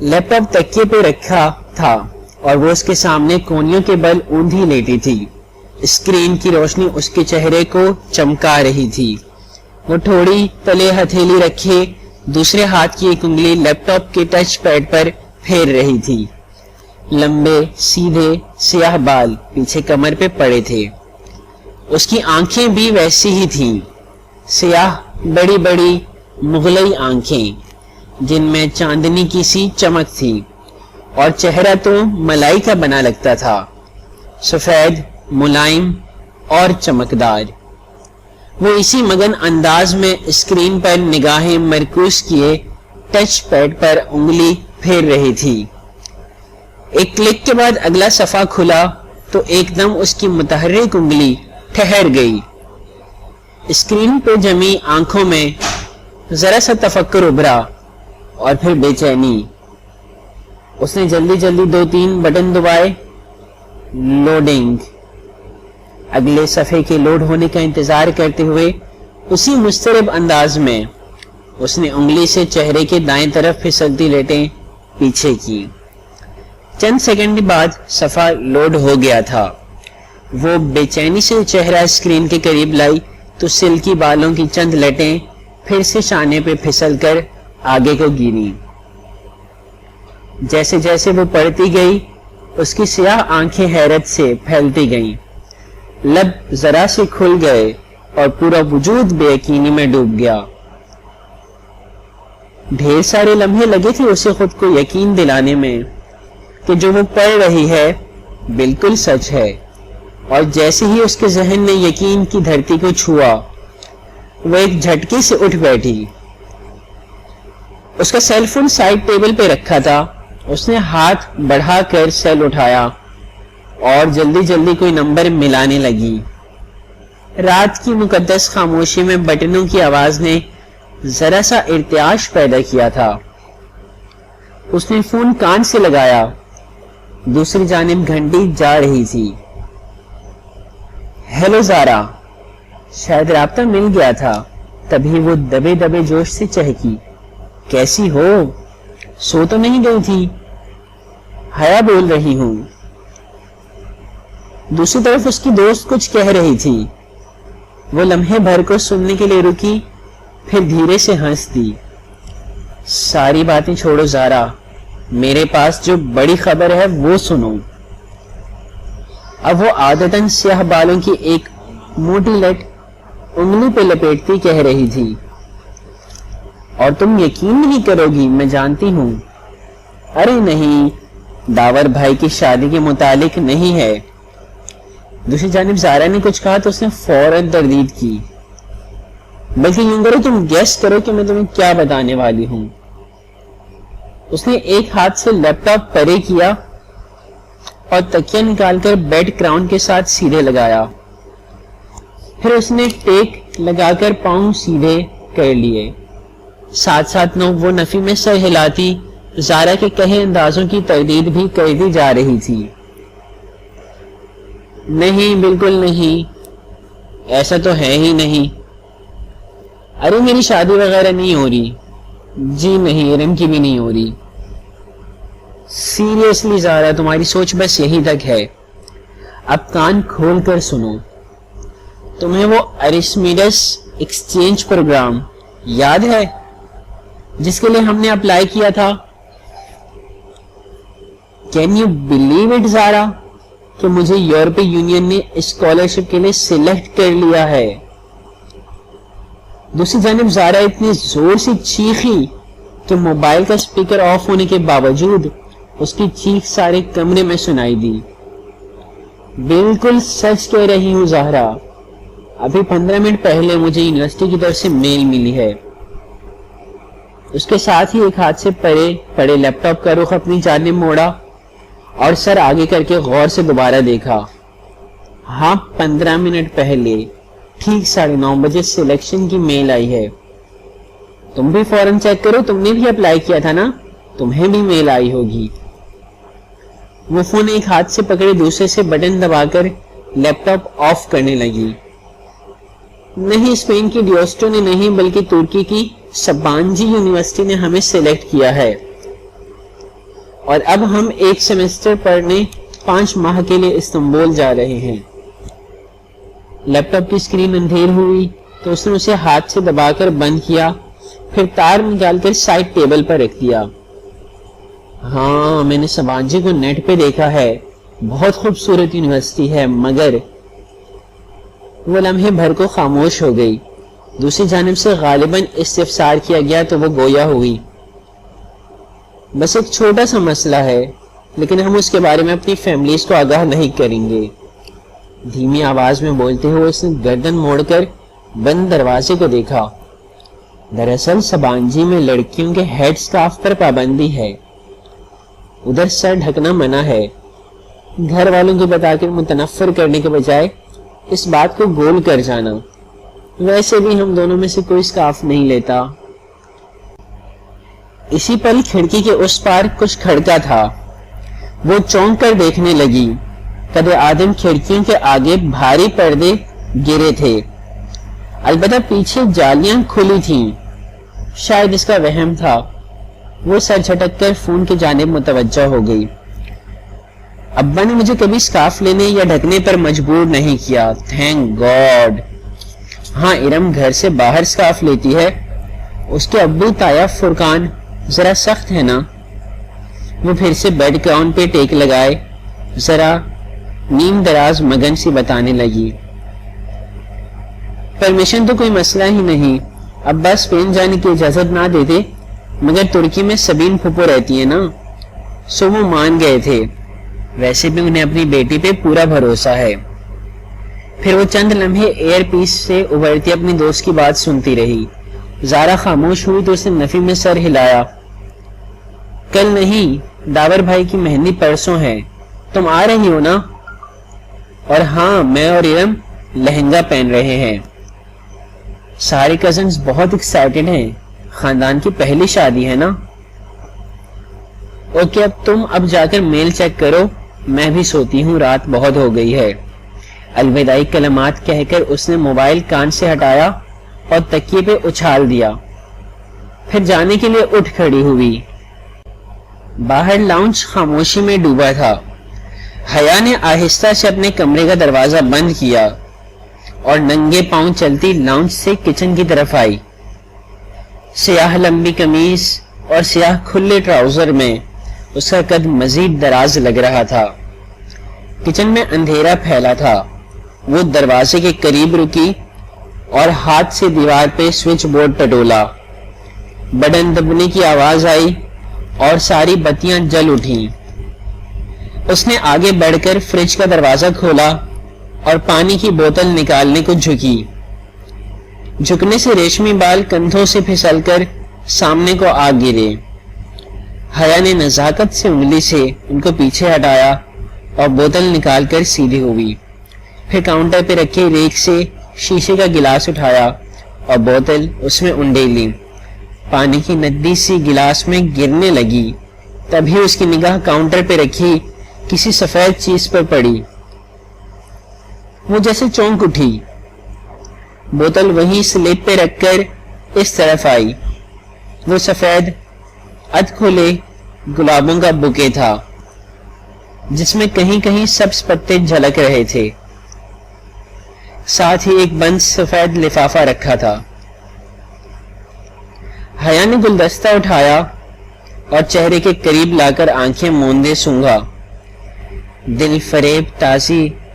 لیپ top تکیے پہ رکھا تھا اور وہ اس کے سامنے کونیوں کے بل اوندھی لیٹی تھی. اسکرین کی روشنی اس کے چہرے کو چمکا رہی تھی. وہ تھوڑی تلے ہتھیلی رکھے دوسرے ہاتھ کی ایک انگلی لیپ ٹاپ کے ٹچ پیڈ پر پھیر رہی تھی. لمبے سیدھے سیاہ بال پیچھے کمر پہ پڑے تھے. اس کی آنکھیں بھی ویسی ہی تھیں, سیاہ بڑی بڑی مغلئی آنکھیں جن میں چاندنی کی سی چمک تھی, اور چہرہ تو ملائی کا بنا لگتا تھا, سفید ملائم اور چمکدار. وہ اسی مگن انداز میں اسکرین پر نگاہیں مرکوز کیے ٹچ پیڈ پر انگلی پھیر رہی تھی. ایک کلک کے بعد اگلا صفحہ کھلا تو ایک دم اس کی متحرک انگلی ٹھہر گئی. اسکرین پہ جمی آنکھوں میں ذرا سا تفکر ابھرا اور پھر بے چینی. اس نے جلدی جلدی 2-3 بٹن دبائے. لوڈنگ. اگلے صفحے کے لوڈ ہونے کا انتظار کرتے ہوئے اسی مضطرب انداز میں اس نے انگلی سے چہرے کے دائیں طرف پھسلتی لیٹیں پیچھے کی. چند سیکنڈ بعد صفحہ لوڈ ہو گیا تھا. وہ بے چینی سے چہرہ اسکرین کے قریب لائی تو سلکی بالوں کی چند لٹیں پھر سے شانے پہ پھسل کر آگے کو گری. جیسے جیسے وہ پڑتی گئی اس کی سیاہ آنکھیں حیرت سے پھیلتی گئیں, لب ذرا سے کھل گئے اور پورا وجود بے یقینی میں ڈوب گیا. ڈھیر سارے لمحے لگے تھے اسے خود کو یقین دلانے میں کہ جو وہ پڑھ رہی ہے بالکل سچ ہے, اور جیسے ہی اس کے ذہن نے یقین کی دھرتی کو چھوا وہ ایک جھٹکے سے اٹھ بیٹھی. اس کا سیل فون سائڈ ٹیبل پہ رکھا تھا. اس نے ہاتھ بڑھا کر سیل اٹھایا اور جلدی جلدی کوئی نمبر ملانے لگی. رات کی مقدس خاموشی میں بٹنوں کی آواز نے ذرا سا ارتعاش پیدا کیا تھا. اس نے فون کان سے لگایا. دوسری جانب گھنٹی جا رہی تھی. ہیلو زارا. شاید رابطہ مل گیا تھا. تبھی وہ دبے دبے جوش سے چہکی. کیسی ہو؟ سو تو نہیں گئی تھی؟ حیا بول رہی ہوں. دوسری طرف اس کی دوست کچھ کہہ رہی تھی. وہ لمحے بھر کو سننے کے لیے رکی, پھر دھیرے سے ہنس دی. ساری باتیں چھوڑو زارا, میرے پاس جو بڑی خبر ہے وہ سنو. اب وہ عادتاً سیاہ بالوں کی ایک موٹی لٹ انگلی پہ لپیٹتی کہہ رہی تھی. اور تم یقین نہیں کرو گی, میں جانتی ہوں. ارے نہیں, داور بھائی کی شادی کے متعلق نہیں ہے. دوسری جانب زارا نے کچھ کہا تو اس نے فوراً تردید کی. بلکہ یوں کرو تم گیس کرو کہ میں تمہیں کیا بتانے والی ہوں. اس نے ایک ہاتھ سے لیپ ٹاپ پرے کیا اور تکیہ نکال کر بیڈ کراؤن کے ساتھ سیدھے لگایا. پھر اس نے ٹیک لگا کر پاؤں سیدھے کر لیے. ساتھ ساتھ وہ نفی میں سر ہلاتی زارا کے کہے اندازوں کی تردید بھی کرتی جا رہی تھی. نہیں, بالکل نہیں, ایسا تو ہے ہی نہیں. ارے میری شادی وغیرہ نہیں ہو رہی. جی نہیں, ارم کی بھی نہیں ہو رہی. سیریسلی زارا, تمہاری سوچ بس یہی تک ہے. اب کان کھول کر سنو. تمہیں وہ ارشمیڈس ایکسچینج پروگرام یاد ہے جس کے لیے ہم نے اپلائی کیا تھا؟ کین یو بلیو اٹ زارا کہ مجھے یورپی یونین نے اسکالرشپ کے لیے سلیکٹ کر لیا ہے. دوسری جانب زارا اتنی زور سے چیخی کہ موبائل کا سپیکر آف ہونے کے باوجود اس کی چیخ سارے کمرے میں سنائی دی. بالکل سچ کہہ رہی ہوں زہرا, ابھی 15 منٹ پہلے مجھے یونیورسٹی کی طرف سے میل ملی ہے. اس کے ساتھ ہی ایک ہاتھ سے پڑے لیپ ٹاپ کا رخ اپنی جانب موڑا اور سر آگے کر کے غور سے دوبارہ دیکھا. ہاں, 15 منٹ پہلے ٹھیک 9:30 بجے سلیکشن کی میل آئی ہے. تم بھی فوراً چیک کرو, تم نے بھی اپلائی کیا تھا نا, تمہیں بھی میل آئی ہوگی. وہ فون ایک ہاتھ سے پکڑے دوسرے سے بٹن دبا کر لیپ ٹاپ آف کرنے لگی. نہیں, اسپین کی ڈیوسٹو نے نہیں بلکہ ترکی کی سبانجی یونیورسٹی نے ہمیں سلیکٹ کیا ہے. اور اب ہم ایک سیمسٹر پڑھنے 5 ماہ کے لیے استنبول جا رہے ہیں۔ لیپ ٹاپ کی اسکرین اندھیر ہوئی تو اس نے اسے ہاتھ سے دبا کر بند کیا، پھر تار نکال کر سائڈ ٹیبل پر رکھ دیا۔ ہاں، میں نے سبانجی کو نیٹ پہ دیکھا ہے، بہت خوبصورت یونیورسٹی ہے، مگر وہ لمحے بھر کو خاموش ہو گئی۔ دوسری جانب سے غالباً استفسار کیا گیا تو وہ گویا ہوئی۔ بس ایک چھوٹا سا مسئلہ ہے، لیکن ہم اس کے بارے میں اپنی فیملیز کو آگاہ نہیں کریں گے۔ دھیمی آواز میں بولتے ہوئے اس نے گردن موڑ کر بند دروازے کو دیکھا۔ دراصل سبانجی میں لڑکیوں کے ہیڈ سکارف پر پابندی ہے، ادھر سر ڈھکنا منع ہے۔ گھر والوں کو بتا کر متنفر کرنے کے بجائے اس بات کو گول کر جانا۔ ویسے بھی ہم دونوں میں سے کوئی سکارف نہیں لیتا۔ اسی پل کھڑکی کے اس پار کچھ کھڑکا تھا۔ وہ چونک کر دیکھنے لگی۔ قد آدم کھڑکیوں کے آگے بھاری پردے گرے تھے، البتہ پیچھے جالیاں کھلی تھیں۔ شاید اس کا وہم تھا۔ وہ سر جھٹک کر فون کی جانب متوجہ ہو گئی۔ ابا نے مجھے کبھی سکارف لینے یا ڈھکنے پر مجبور نہیں کیا، تھینک گاڈ۔ ہاں، ارم گھر سے باہر سکارف لیتی ہے۔ اس کے ابو تایا فرقان ذرا سخت ہے نا۔ وہ پھر سے بیڈ گراؤنڈ پہ ٹیک لگائے، ذرا نیم دراز مگن سی بتانے لگی۔ پرمیشن تو کوئی مسئلہ ہی نہیں، ابا اسپین جانے کی اجازت نہ دیتے، مگر ترکی میں سبین پھپھو رہتی ہے نا، سو وہ مان گئے تھے۔ ویسے بھی انہیں اپنی بیٹی پہ پورا بھروسہ ہے۔ پھر وہ چند لمحے ایئر پیس سے ابھرتی اپنی دوست کی بات سنتی رہی۔ زارا خاموش ہوئی تو اس نے نفی میں سر ہلایا۔ کل نہیں، داور بھائی کی مہندی پرسوں ہے، تم آ رہی ہو نا؟ اور ہاں، میں اور ارم لہنگا پہن رہے ہیں۔ سارے کزنز بہت ایکسائٹڈ ہیں، خاندان کی پہلی شادی ہے نا۔ اوکے، اب تم جا کر میل چیک کرو، میں بھی سوتی ہوں، رات بہت ہو گئی ہے۔ الوداعی کلمات کہہ کر اس نے موبائل کان سے ہٹایا اور تکیے پہ اچھال دیا، پھر جانے کے لیے اٹھ کھڑی ہوئی۔ باہر لاؤنج خاموشی میں ڈوبا تھا۔ حیا نے آہستہ سے اپنے کمرے کا دروازہ بند کیا اور ننگے پاؤں چلتی لاؤنج سے کچن کی طرف آئی۔ سیاہ لمبی قمیض اور سیاہ کھلے ٹراؤزر میں اس کا قد مزید دراز لگ رہا تھا۔ کچن میں اندھیرا پھیلا تھا۔ وہ دروازے کے قریب رکی اور ہاتھ سے دیوار پہ سوئچ بورڈ ٹٹولا۔ بٹن دبنے کی آواز آئی اور ساری بتیاں جل اٹھیں۔ اس نے آگے بڑھ کر فریج کا دروازہ کھولا اور پانی کی بوتل نکالنے کو جھکی۔ جھکنے سے ریشمی بال کندھوں سے پھسل کر سامنے کو آ گرے۔ حیا نے نزاکت سے انگلی سے ان کو پیچھے ہٹایا اور بوتل نکال کر سیدھی ہوئی، پھر کاؤنٹر پہ رکھے ریک سے شیشے کا گلاس اٹھایا اور بوتل اس میں انڈیلی۔ پانی کی ندی سی گلاس میں گرنے لگی، تبھی اس کی نگاہ کاؤنٹر پہ رکھی کسی سفید چیز پر پڑی۔ وہ جیسے چونک اٹھی، بوتل وہیں سلیب پہ رکھ کر اس طرف آئی۔ وہ سفید ادھ کھلے گلابوں کا بوکے تھا جس میں کہیں کہیں سبز پتے جھلک رہے تھے، ساتھ ہی ایک بند سفید لفافہ رکھا تھا۔ حیا نے گلدستہ اٹھایا اور چہرے کے قریب لا کر آنکھیں موندے سونگھا۔ دل فریب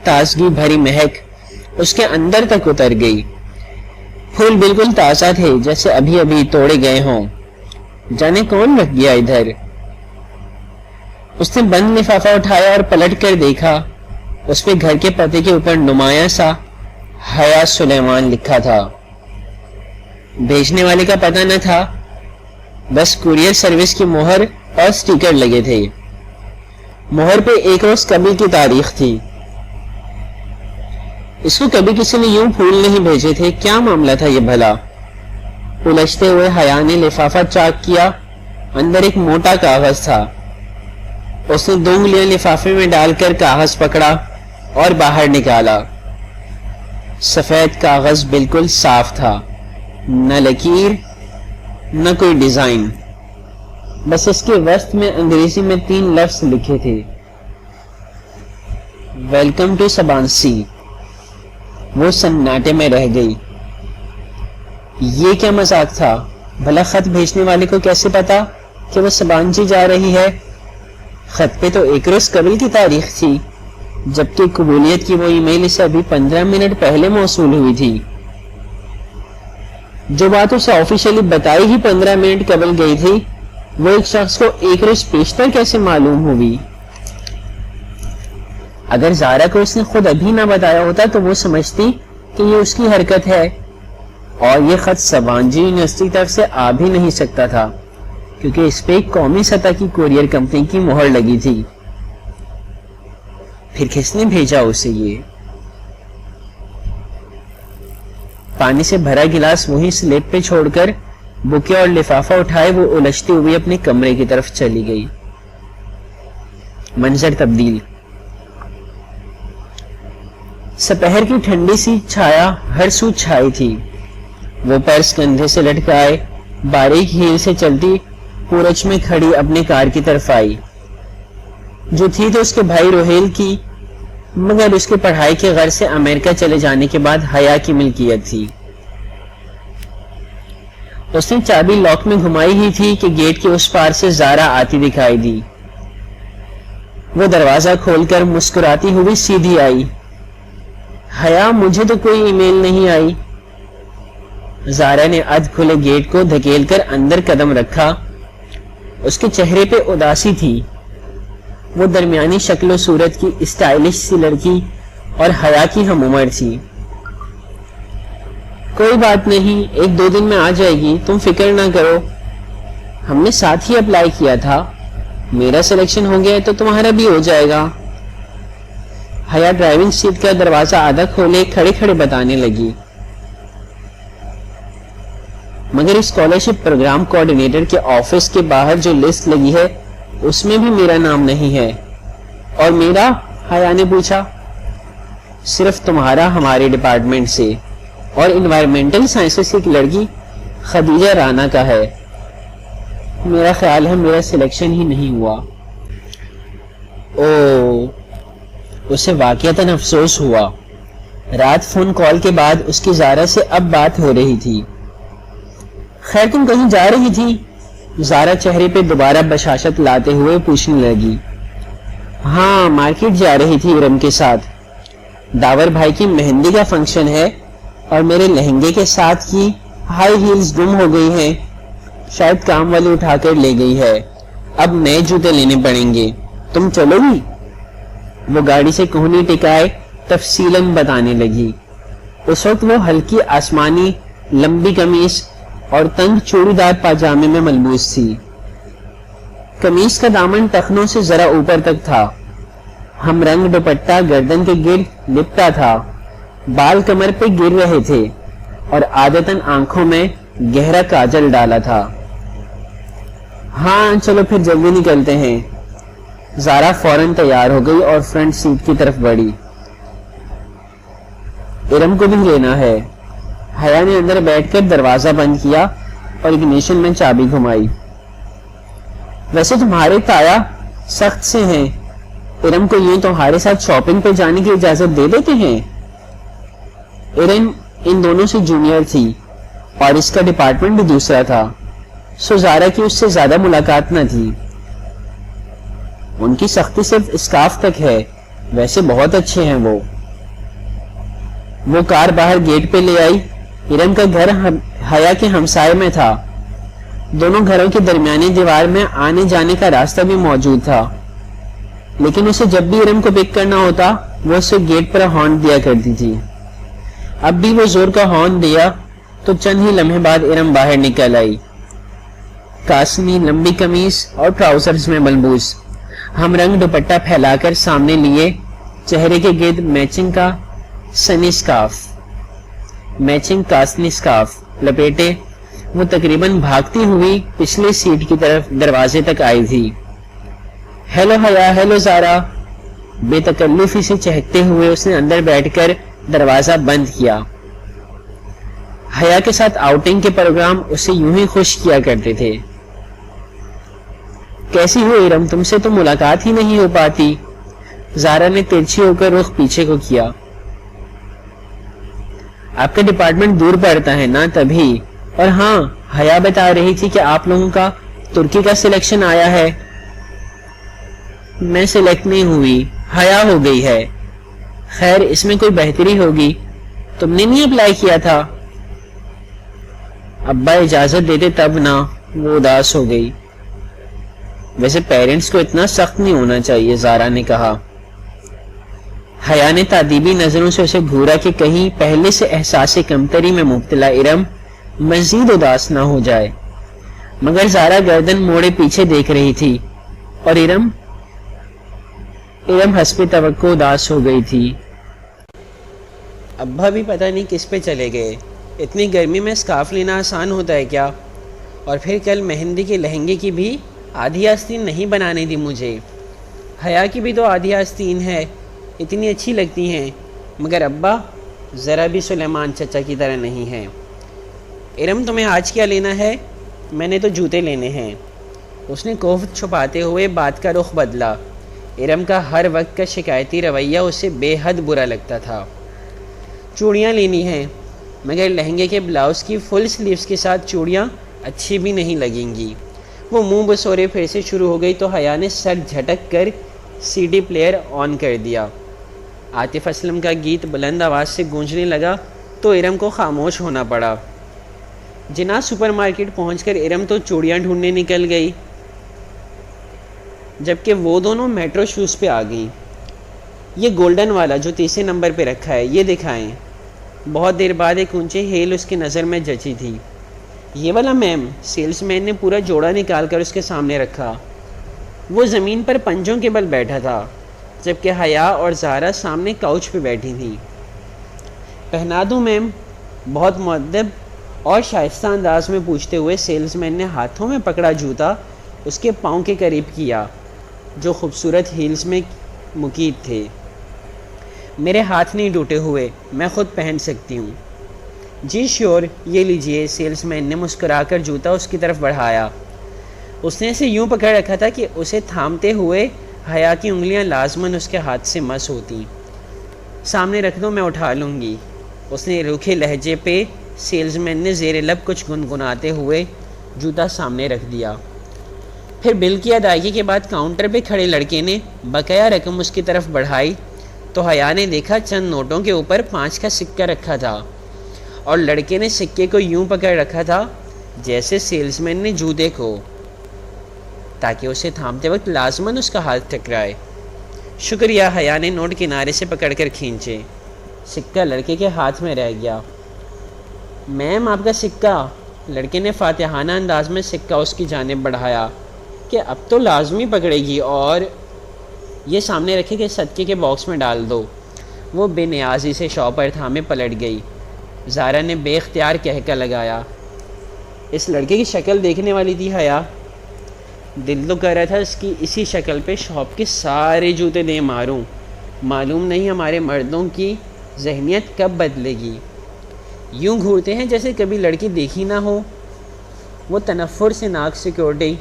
تازگی بھری مہک اس کے اندر تک اتر گئی۔ پھول بالکل تازہ تھے، جیسے ابھی ابھی توڑے گئے ہوں۔ جانے کون رکھ گیا ادھر؟ اس نے بند لفافہ اٹھایا اور پلٹ کر دیکھا، اس پہ گھر کے پتے کے اوپر نمایاں سا حیا سلیمان لکھا تھا۔ بھیجنے والے کا پتہ نہ تھا، بس کوریئر سروس کی مہر اور سٹیکر لگے تھے۔ مہر پہ ایک روز قبل کی تاریخ تھی۔ اس کو کبھی کسی نے یوں پھول نہیں بھیجے تھے، کیا معاملہ تھا یہ بھلا؟ الجھتے ہوئے حیا نے لفافہ چاک کیا، اندر ایک موٹا کاغذ تھا۔ اس نے 2 انگلیاں لفافے میں ڈال کر کاغذ پکڑا اور باہر نکالا۔ سفید کاغذ بالکل صاف تھا، نہ لکیر نہ کوئی ڈیزائن۔ بس اس کے وسط میں انگریزی میں 3 لفظ لکھے تھے، ویلکم ٹو سبانسی۔ وہ سناٹے میں رہ گئی۔ یہ کیا مذاق تھا؟ بھلا خط بھیجنے والے کو کیسے پتا کہ وہ سبانسی جا رہی ہے؟ خط پہ تو 1 روز قبل کی تاریخ تھی، جبکہ قبولیت کی وہ ای میل اسے ابھی 15 منٹ پہلے موصول ہوئی تھی۔ جو بات اسے آفیشیلی بتائی ہی 15 منٹ قبل گئی تھی، وہ ایک شخص کو 1 روز پیشتر کیسے معلوم ہوئی؟ اگر زارا کو اس نے خود ابھی نہ بتایا ہوتا تو وہ سمجھتی کہ یہ اس کی حرکت ہے، اور یہ خط سبانجی یونیورسٹی طرف سے آ بھی نہیں سکتا تھا، کیونکہ اس پہ ایک قومی سطح کی کوریئر کمپنی کی مہر لگی تھی۔ پھر کس نے بھیجا اسے یہ؟ پانی سے بھرا گلاس وہیں سلیب پہ چھوڑ کر بکے اور لفافہ اٹھائے وہ الجھتی ہوئی اپنے کمرے کی طرف چلی گئی۔ منظر تبدیل۔ سپہر کی ٹھنڈی سی چھایا ہر سو چھائی تھی۔ وہ پرس کندھے سے لٹکائے باریک ہیل سے چلتی پورچ میں کھڑی اپنے کار کی طرف آئی، جو تھی تو اس کے بھائی روہیل کی، مگر اس کے پڑھائی کے غرض سے امریکہ چلے جانے کے بعد حیا کی ملکیت تھی۔ اس نے چابی لاک میں گھمائی ہی تھی کہ گیٹ کے اس پار سے زارا آتی دکھائی دی۔ وہ دروازہ کھول کر مسکراتی ہوئی سیدھی آئی۔ حیا، مجھے تو کوئی ای میل نہیں آئی۔ زارا نے ادھ کھلے گیٹ کو دھکیل کر اندر قدم رکھا۔ اس کے چہرے پہ اداسی تھی۔ وہ درمیانی شکل و صورت کی اسٹائلش سی لڑکی اور حیا کی ہم عمر تھی۔ کوئی بات نہیں، 1-2 دن میں آ جائے گی، تم فکر نہ کرو، ہم نے ساتھ ہی اپلائی کیا تھا، میرا سلیکشن ہو گیا تو تمہارا بھی ہو جائے گا۔ حیا ڈرائیونگ سیٹ کا دروازہ آدھا کھولے کھڑے کھڑے بتانے لگی، مگر اسکالرشپ پروگرام کوآرڈینیٹر کے آفس کے باہر جو لسٹ لگی ہے اس میں بھی میرا نام نہیں ہے۔ اور میرا؟ حیا نے پوچھا۔ صرف تمہارا ہمارے ڈپارٹمنٹ سے، اور انوائرمنٹل سائنسز کی ایک لڑکی خدیجہ رانا کا ہے۔ میرا خیال ہے میرا سلیکشن ہی نہیں ہوا۔ او، اسے واقعتاً افسوس ہوا۔ رات فون کال کے بعد اس کی زارا سے اب بات ہو رہی تھی۔ خیر تم کہیں جا رہی تھی؟ زارا چہرے پہ دوبارہ بشاشت لاتے ہوئے پوچھنے لگی۔ ہاں، مارکیٹ جا رہی تھی ارم کے ساتھ، داور بھائی کی مہندی کا فنکشن ہے، اور میرے لہنگے کے ساتھ کی ہائی ہیلز گم ہو گئی ہیں، شاید کام والی اٹھا کر لے گئی ہے، اب نئے جوتے لینے پڑیں گے، تم چلو گی؟ وہ گاڑی سے کوہنی ٹکائے تفصیلاً بتانے لگی۔ اس وقت وہ ہلکی آسمانی لمبی قمیص اور تنگ چوڑی دار پاجامے میں ملبوس تھی۔ قمیص کا دامن ٹخنوں سے ذرا اوپر تک تھا، ہم رنگ دوپٹہ گردن کے گرد لپٹا تھا، بال کمر پہ گر رہے تھے، اور عادتاً آنکھوں میں گہرا کاجل ڈالا تھا۔ ہاں چلو پھر جلدی نکلتے ہیں۔ زارا فوراً تیار ہو گئی اور فرنٹ سیٹ کی طرف بڑھی۔ ارم کو بھی لینا ہے۔ حیا نے اندر بیٹھ کر دروازہ بند کیا اور اگنیشن میں چابی گھمائی۔ ویسے تمہارے تایا سخت سے ہیں، ارم کو یوں تمہارے ساتھ شاپنگ پہ جانے کی اجازت دے دیتے ہیں؟ ارم ان دونوں سے جونیئر تھی اور اس کا ڈپارٹمنٹ بھی دوسرا تھا، سو زارا کی اس سے زیادہ ملاقات نہ تھی۔ ان کی سختی صرف اسکارف تک ہے، ویسے بہت اچھے ہیں وہ۔ کار باہر گیٹ پہ لے آئی۔ ارم کا گھر حیا کے ہمسائے میں تھا، دونوں گھروں کے درمیانی دیوار میں آنے جانے کا راستہ بھی موجود تھا، لیکن اسے جب بھی ارم کو پک کرنا ہوتا وہ اسے گیٹ پر ہارن دیا کرتی تھی۔ اب بھی وہ زور کا ہارن دیا تو چند ہی لمحے بعد ارم باہر نکل آئی، کاسنی لمبی قمیص اور ٹراؤزرز میں ملبوس، ہم رنگ دوپٹہ پھیلا کر سامنے لیے، چہرے کے گرد میچنگ کا سنی سکارف، میچنگ کاسنی سکارف لپیٹے وہ تقریباً بھاگتی ہوئی پچھلے سیٹ کی طرف دروازے تک آئی تھی۔ ہیلو حیا، ہیلو زارا، بے تکلفی سے چہکتے ہوئے اس نے اندر بیٹھ کر دروازہ بند کیا۔ حیا کے ساتھ آؤٹنگ کے پروگرام اسے یوں ہی خوش کیا کرتے تھے۔ کیسی ہو ارم؟ تم سے تو ملاقات ہی نہیں ہو پاتی۔ زارا نے ترچھی ہو کر رخ پیچھے کو کیا۔ آپ کا ڈپارٹمنٹ دور پڑتا ہے نا تبھی۔ اور ہاں، حیا بتا رہی تھی کہ آپ لوگوں کا ترکی کا سلیکشن آیا ہے۔ میں سلیکٹ نہیں ہوئی، حیا ہو گئی ہے۔ خیر اس میں کوئی بہتری ہوگی، تم نے نہیں اپلائی کیا تھا؟ ابا اجازت دیتے تب نہ، وہ اداس ہو گئی۔ ویسے پیرنٹس کو اتنا سخت نہیں ہونا چاہیے، زارا نے کہا۔ حیا نے تعدیبی نظروں سے اسے گھورا کہ کہیں پہلے سے احساس کمتری میں مبتلا ارم مزید اداس نہ ہو جائے، مگر زارا گردن موڑے پیچھے دیکھ رہی تھی اور ارم حسب توقع اداس ہو گئی تھی۔ ابا بھی پتہ نہیں کس پہ چلے گئے، اتنی گرمی میں اسکارف لینا آسان ہوتا ہے کیا؟ اور پھر کل مہندی کے لہنگے کی بھی آدھی آستین نہیں بنانے دی مجھے۔ حیا کی بھی تو آدھی آستین ہے، اتنی اچھی لگتی ہیں، مگر ابا ذرا بھی سلیمان چچا کی طرح نہیں ہے۔ ارم تمہیں آج کیا لینا ہے؟ میں نے تو جوتے لینے ہیں۔ اس نے کوفت چھپاتے ہوئے بات کا رخ بدلا۔ ارم کا ہر وقت کا شکایتی رویہ اسے بے حد برا لگتا تھا۔ چوڑیاں لینی ہیں، مگر لہنگے کے بلاؤز کی فل سلیوز کے ساتھ چوڑیاں اچھی بھی نہیں لگیں گی۔ وہ منہ بسورے پھر سے شروع ہو گئی تو حیا نے سر جھٹک کر سی ڈی پلیئر آن کر دیا۔ عاطف اسلم کا گیت بلند آواز سے گونجنے لگا تو ارم کو خاموش ہونا پڑا۔ جناح سپر مارکیٹ پہنچ کر ارم تو چوڑیاں ڈھونڈنے نکل گئی، جبکہ وہ دونوں میٹرو شوز پہ آ گئیں۔ یہ گولڈن والا جو تیسرے نمبر پہ رکھا ہے، یہ دکھائیں۔ بہت دیر بعد ایک اونچے ہیل اس کی نظر میں جچی تھی۔ یہ والا میم، سیلز مین نے پورا جوڑا نکال کر اس کے سامنے رکھا۔ وہ زمین پر پنجوں کے بل بیٹھا تھا، جبکہ حیا اور زارا سامنے کاؤچ پہ بیٹھی تھیں۔ پہنا دوں میم؟ بہت مؤدب اور شائستہ انداز میں پوچھتے ہوئے سیلز مین نے ہاتھوں میں پکڑا جوتا اس کے پاؤں کے قریب کیا جو خوبصورت ہیلز میں مقید تھے۔ میرے ہاتھ نہیں ٹوٹے ہوئے، میں خود پہن سکتی ہوں۔ جی شیور، یہ لیجئے۔ سیلز مین نے مسکرا کر جوتا اس کی طرف بڑھایا۔ اس نے اسے یوں پکڑ رکھا تھا کہ اسے تھامتے ہوئے حیا کی انگلیاں لازماً اس کے ہاتھ سے مس ہوتیں۔ سامنے رکھ دو، میں اٹھا لوں گی۔ اس نے روکھے لہجے پہ سیلز مین نے زیر لب کچھ گنگناتے ہوئے جوتا سامنے رکھ دیا۔ پھر بل کی ادائیگی کے بعد کاؤنٹر پہ کھڑے لڑکے نے بقایا رقم اس کی طرف بڑھائی تو حیا نے دیکھا چند نوٹوں کے اوپر 5 کا سکہ رکھا تھا، اور لڑکے نے سکے کو یوں پکڑ رکھا تھا جیسے سیلز مین نے جوتے کو، تاکہ اسے تھامتے وقت لازماً اس کا ہاتھ ٹکرائے۔ شکریہ، حیا نے نوٹ کنارے سے پکڑ کر کھینچے۔ سکہ لڑکے کے ہاتھ میں رہ گیا۔ میم آپ کا سکہ۔ لڑکے نے فاتحانہ انداز میں سکہ اس کی جانب بڑھایا کہ اب تو لازمی پکڑے گی، اور یہ سامنے رکھے کہ صدقے کے باکس میں ڈال دو۔ وہ بے نیازی سے شاپر تھامے پلٹ گئی۔ زارا نے بے اختیار کہکا لگایا۔ اس لڑکے کی شکل دیکھنے والی تھی حیا۔ دل تو کر رہا تھا اس کی اسی شکل پہ شاپ کے سارے جوتے دے ماروں۔ معلوم نہیں ہمارے مردوں کی ذہنیت کب بدلے گی۔ یوں گھورتے ہیں جیسے کبھی لڑکی دیکھی نہ ہو۔ وہ تنفر سے ناک سکیورٹی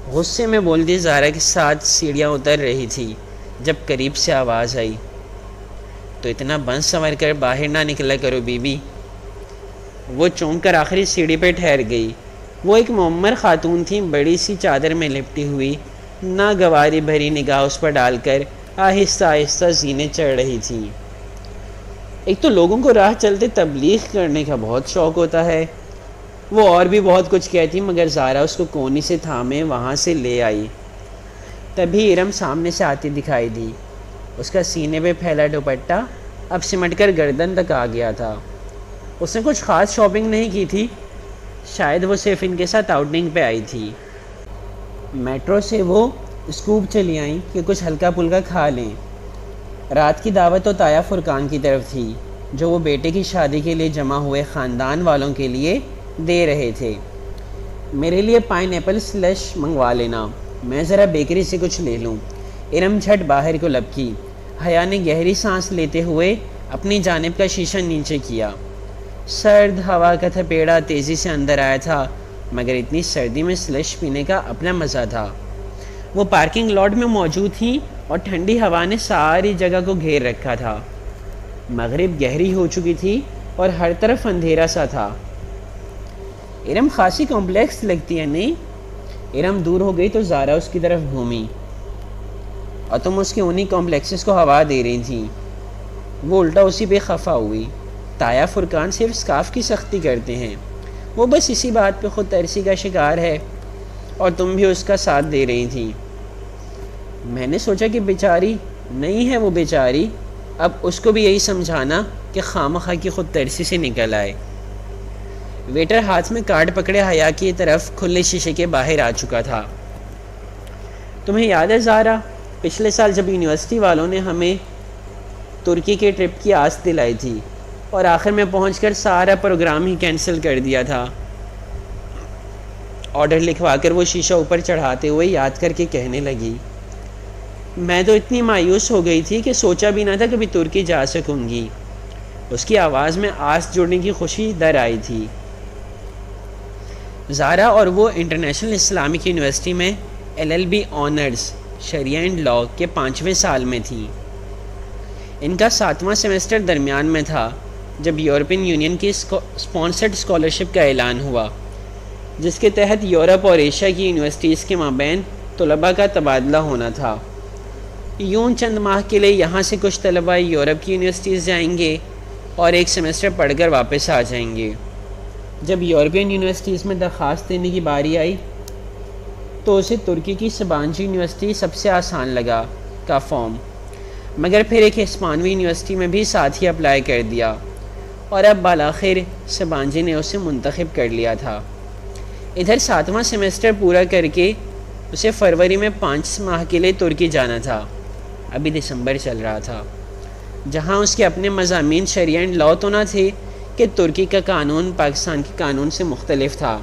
غصے میں بولتی زارا کے ساتھ سیڑھیاں اتر رہی تھی جب قریب سے آواز آئی، تو اتنا بن سنور کر باہر نہ نکلا کرو بی بی۔ وہ چونک کر آخری سیڑھی پہ ٹھہر گئی۔ وہ ایک معمر خاتون تھیں، بڑی سی چادر میں لپٹی ہوئی، ناگواری بھری نگاہ اس پر ڈال کر آہستہ آہستہ زینے چڑھ رہی تھیں۔ ایک تو لوگوں کو راہ چلتے تبلیغ کرنے کا بہت شوق ہوتا ہے۔ وہ اور بھی بہت کچھ کہتی، مگر زارا اس کو کونی سے تھامے وہاں سے لے آئی۔ تبھی ارم سامنے سے آتی دکھائی دی۔ اس کا سینے پہ پھیلا دوپٹہ اب سمٹ کر گردن تک آ گیا تھا۔ اس نے کچھ خاص شاپنگ نہیں کی تھی، شاید وہ صرف ان کے ساتھ آؤٹنگ پہ آئی تھی۔ میٹرو سے وہ اسکوپ چلی آئیں کہ کچھ ہلکا پھلکا کھا لیں۔ رات کی دعوت تو تایا فرقان کی طرف تھی، جو وہ بیٹے کی شادی کے لیے جمع ہوئے خاندان والوں کے لیے دے رہے تھے۔ میرے لیے پائن ایپل سلش منگوا لینا، میں ذرا بیکری سے کچھ لے لوں۔ ارم جھٹ باہر کو لپکی۔ حیا نے گہری سانس لیتے ہوئے اپنی جانب کا شیشہ نیچے کیا۔ سرد ہوا کا تھپیڑا تیزی سے اندر آیا تھا، مگر اتنی سردی میں سلش پینے کا اپنا مزہ تھا۔ وہ پارکنگ لاٹ میں موجود تھی اور ٹھنڈی ہوا نے ساری جگہ کو گھیر رکھا تھا۔ مغرب گہری ہو چکی تھی اور ہر طرف اندھیرا سا تھا۔ ارم خاصی کمپلیکس لگتی ہے نہیں؟ ارم دور ہو گئی تو زارا اس کی طرف گھومی، اور تم اس کے انہی کمپلیکسز کو ہوا دے رہی تھی۔ وہ الٹا اسی پہ خفا ہوئی۔ تایا فرقان صرف سکارف کی سختی کرتے ہیں، وہ بس اسی بات پہ خود ترسی کا شکار ہے، اور تم بھی اس کا ساتھ دے رہی تھی۔ میں نے سوچا کہ بیچاری نہیں ہے وہ بیچاری، اب اس کو بھی یہی سمجھانا کہ خامخواہ کی خود ترسی سے نکل آئے۔ ویٹر ہاتھ میں کارڈ پکڑے حیا کی طرف کھلے شیشے کے باہر آ چکا تھا۔ تمہیں یاد ہے زارا، پچھلے سال جب یونیورسٹی والوں نے ہمیں ترکی کے ٹرپ کی آس دلائی تھی اور آخر میں پہنچ کر سارا پروگرام ہی کینسل کر دیا تھا؟ آرڈر لکھوا کر وہ شیشہ اوپر چڑھاتے ہوئے یاد کر کے کہنے لگی، میں تو اتنی مایوس ہو گئی تھی کہ سوچا بھی نہ تھا کبھی ترکی جا سکوں گی۔ اس کی آواز میں آس جوڑنے کی خوشی در آئی تھی۔ زارا اور وہ انٹرنیشنل اسلامک یونیورسٹی میں LLB honours Shariah and law کے 5ویں سال میں تھی۔ ان کا 7واں سیمسٹر درمیان میں تھا جب یورپین یونین کی اسپانسرڈ اسکالرشپ کا اعلان ہوا، جس کے تحت یورپ اور ایشیا کی یونیورسٹیز کے مابین طلباء کا تبادلہ ہونا تھا۔ یوں چند ماہ کے لیے یہاں سے کچھ طلباء یورپ کی یونیورسٹیز جائیں گے اور ایک سیمسٹر پڑھ کر واپس آ جائیں گے۔ جب یورپین یونیورسٹیز میں درخواست دینے کی باری آئی تو اسے ترکی کی سبانجی یونیورسٹی سب سے آسان لگا کا فارم، مگر پھر ایک ہسپانوی یونیورسٹی میں بھی ساتھ ہی اپلائی کر دیا، اور اب بالآخر سبانجی نے اسے منتخب کر لیا تھا۔ ادھر 7واں سیمسٹر پورا کر کے اسے فروری میں 5 ماہ کے لیے ترکی جانا تھا۔ ابھی دسمبر چل رہا تھا، جہاں اس کے اپنے مضامین شریعہ اینڈ لاء تو نہ تھے کہ ترکی کا قانون پاکستان کے قانون سے مختلف تھا۔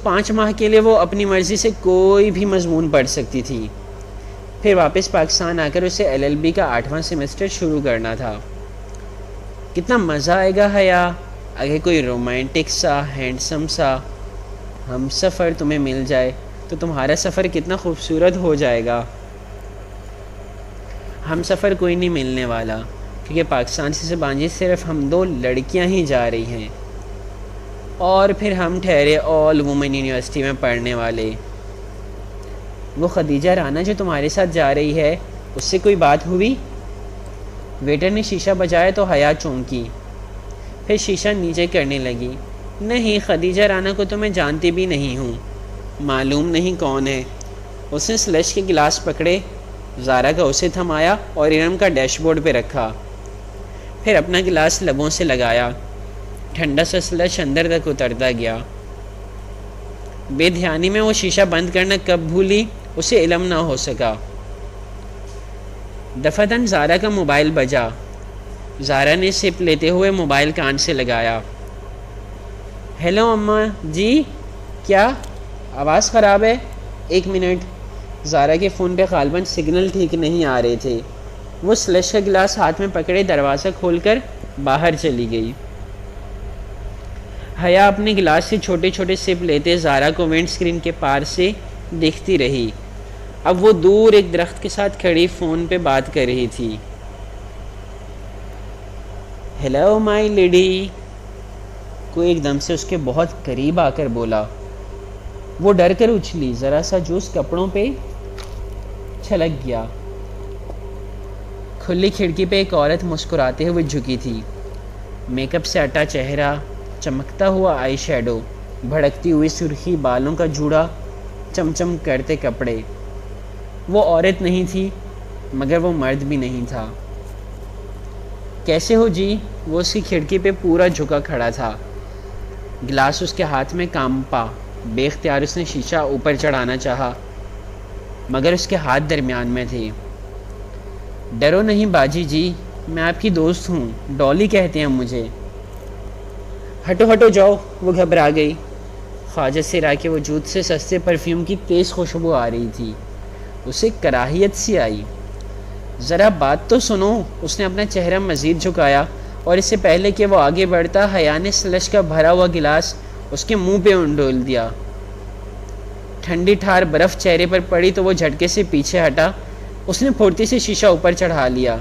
5 ماہ کے لیے وہ اپنی مرضی سے کوئی بھی مضمون پڑھ سکتی تھی، پھر واپس پاکستان آ کر اسے LLB کا 8واں سیمسٹر شروع کرنا تھا۔ کتنا مزہ آئے گا حیا اگر کوئی رومانٹک سا ہینڈسم سا ہم سفر تمہیں مل جائے تو تمہارا سفر کتنا خوبصورت ہو جائے گا۔ ہم سفر کوئی نہیں ملنے والا، کیونکہ پاکستان سے سبانجی صرف ہم 2 لڑکیاں ہی جا رہی ہیں، اور پھر ہم ٹھہرے آل وومن یونیورسٹی میں پڑھنے والے۔ وہ خدیجہ رانا جو تمہارے ساتھ جا رہی ہے، اس سے کوئی بات ہوئی؟ ویٹر نے شیشہ بجایا تو حیا چونکی، پھر شیشہ نیچے کرنے لگی۔ نہیں، خدیجہ رانا کو تو میں جانتی بھی نہیں ہوں، معلوم نہیں کون ہے۔ اس نے سلش کے گلاس پکڑے، زارا کا اسے تھمایا اور ارم کا ڈیش بورڈ پہ رکھا، پھر اپنا گلاس لبوں سے لگایا۔ ٹھنڈا سا سلش اندر تک اترتا گیا۔ بے دھیانی میں وہ شیشہ بند کرنا کب بھولی اسے علم نہ ہو سکا۔ دفعتاً زارا کا موبائل بجا۔ زارا نے سپ لیتے ہوئے موبائل کان سے لگایا۔ ہیلو اماں جی، کیا آواز خراب ہے؟ 1 منٹ۔ زارا کے فون پہ غالباً سگنل ٹھیک نہیں آ رہے تھے۔ وہ سلش کا گلاس ہاتھ میں پکڑے دروازہ کھول کر باہر چلی گئی۔ حیا اپنے گلاس سے چھوٹے چھوٹے سپ لیتے زارا کو ونڈ سکرین کے پار سے دیکھتی رہی۔ اب وہ دور ایک درخت کے ساتھ کھڑی فون پہ بات کر رہی تھی۔ ہیلو مائی لیڈی، کوئی ایک دم سے اس کے بہت قریب آ کر بولا۔ وہ ڈر کر اچھلی، ذرا سا جوس کپڑوں پہ چھلک گیا۔ کھلی کھڑکی پہ ایک عورت مسکراتے ہوئے جھکی تھی، میک اپ سے اٹا چہرہ، چمکتا ہوا آئی شیڈو، بھڑکتی ہوئی سرخی بالوں کا جوڑا، چمچم کرتے کپڑے۔ وہ عورت نہیں تھی مگر وہ مرد بھی نہیں تھا۔ کیسے ہو جی؟ وہ اس کی کھڑکی پہ پورا جھکا کھڑا تھا، گلاس اس کے ہاتھ میں کانپا۔ بے اختیار اس نے شیشہ اوپر چڑھانا چاہا مگر اس کے ہاتھ درمیان میں تھے۔ ڈرو نہیں باجی جی، میں آپ کی دوست ہوں، ڈالی کہتے ہیں مجھے۔ ہٹو ہٹو جاؤ، وہ گھبرا گئی۔ خواجہ سرا کے وجود سے سستے پرفیوم کی تیز خوشبو آ رہی تھی، اسے کراہیت سی آئی۔ ذرا بات تو سنو، اس نے اپنا چہرہ مزید جھکایا، اور اس سے پہلے کہ وہ آگے بڑھتا حیا نے سلش کا بھرا ہوا گلاس اس کے منہ پہ انڈول دیا۔ ٹھنڈی ٹھار برف چہرے پر پڑی تو وہ جھٹکے سے پیچھے ہٹا. اس نے پھرتی سے شیشہ اوپر چڑھا لیا.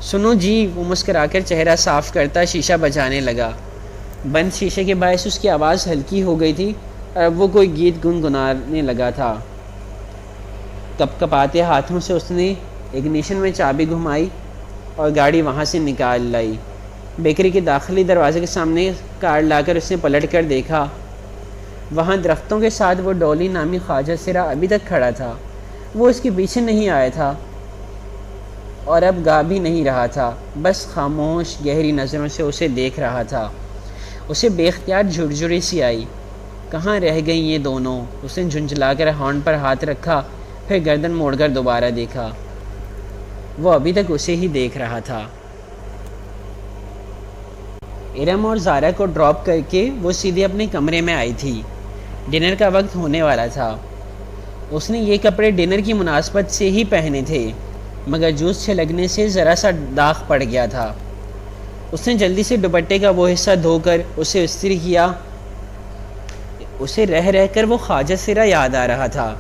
سنو جی، وہ مسکرا کر چہرہ صاف کرتا شیشہ بجانے لگا. بند شیشے کے باعث اس کی آواز ہلکی ہو گئی تھی اور اب وہ کوئی گیت گنگنانے لگا تھا. کپ کپاتے ہاتھوں سے اس نے اگنیشن میں چابی گھمائی اور گاڑی وہاں سے نکال لائی. بیکری کے داخلی دروازے کے سامنے کار لا کر اس نے پلٹ کر دیکھا. وہاں درختوں کے ساتھ وہ ڈولی نامی خواجہ سرا ابھی تک کھڑا تھا. وہ اس کے پیچھے نہیں آیا تھا اور اب گا بھی نہیں رہا تھا، بس خاموش گہری نظروں سے اسے دیکھ رہا تھا. اسے بے اختیار جھرجھری سی آئی. کہاں رہ گئیں یہ دونوں؟ اس نے جھنجھلا کر ہارن پر ہاتھ رکھا، پھر گردن موڑ کر دوبارہ دیکھا. وہ ابھی تک اسے ہی دیکھ رہا تھا. ارم اور زارا کو ڈراپ کر کے وہ سیدھے اپنے کمرے میں آئی تھی. ڈنر کا وقت ہونے والا تھا. اس نے یہ کپڑے ڈنر کی مناسبت سے ہی پہنے تھے، مگر جوس چھلکنے سے ذرا سا داغ پڑ گیا تھا. اس نے جلدی سے دوپٹے کا وہ حصہ دھو کر اسے استری کیا. اسے رہ رہ کر وہ خواجہ سرا یاد آ رہا تھا.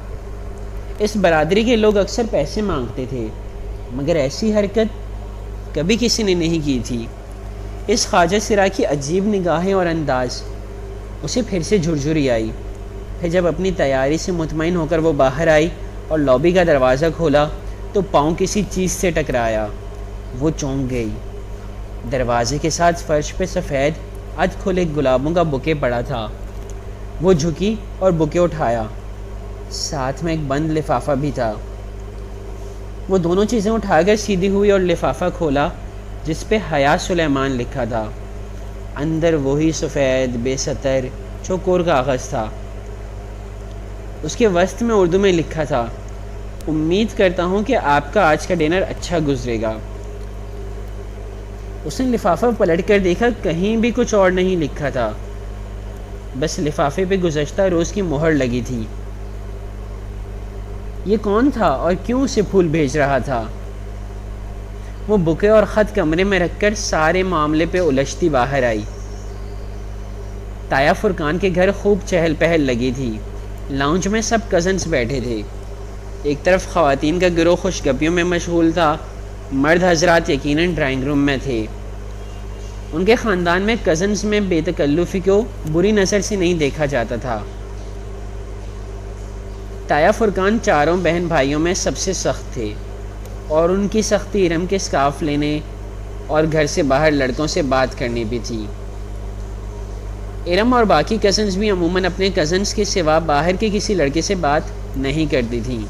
اس برادری کے لوگ اکثر پیسے مانگتے تھے، مگر ایسی حرکت کبھی کسی نے نہیں کی تھی. اس خواجہ سرا کی عجیب نگاہیں اور انداز. اسے پھر سے جھرجھری آئی. پھر جب اپنی تیاری سے مطمئن ہو کر وہ باہر آئی اور لابی کا دروازہ کھولا تو پاؤں کسی چیز سے ٹکرایا. وہ چونک گئی. دروازے کے ساتھ فرش پہ سفید ادھ کھلے گلابوں کا بوکے پڑا تھا. وہ جھکی اور بوکے اٹھایا. ساتھ میں ایک بند لفافہ بھی تھا. وہ دونوں چیزیں اٹھا کر سیدھی ہوئی اور لفافہ کھولا جس پہ حیا سلیمان لکھا تھا. اندر وہی سفید بے سطر چوکور کاغذ تھا. اس کے وسط میں اردو میں لکھا تھا، امید کرتا ہوں کہ آپ کا آج کا ڈنر اچھا گزرے گا. اس نے لفافہ پلٹ کر دیکھا، کہیں بھی کچھ اور نہیں لکھا تھا، بس لفافے پہ گزشتہ روز کی مہر لگی تھی. یہ کون تھا اور کیوں اسے پھول بھیج رہا تھا؟ وہ بکے اور خط کمرے میں رکھ کر سارے معاملے پہ الجھتی باہر آئی. تایا فرقان کے گھر خوب چہل پہل لگی تھی. لاؤنج میں سب کزنز بیٹھے تھے. ایک طرف خواتین کا گروہ خوش گپیوں میں مشغول تھا، مرد حضرات یقیناً ڈرائنگ روم میں تھے. ان کے خاندان میں کزنز میں بے تکلفی کو بری نظر سے نہیں دیکھا جاتا تھا. تایا فرقان چاروں بہن بھائیوں میں سب سے سخت تھے اور ان کی سختی ارم کے سکارف لینے اور گھر سے باہر لڑکوں سے بات کرنے بھی تھی. ارم اور باقی کزنز بھی عموماً اپنے کزنز کے سوا باہر کے کسی لڑکے سے بات نہیں کرتی تھیں.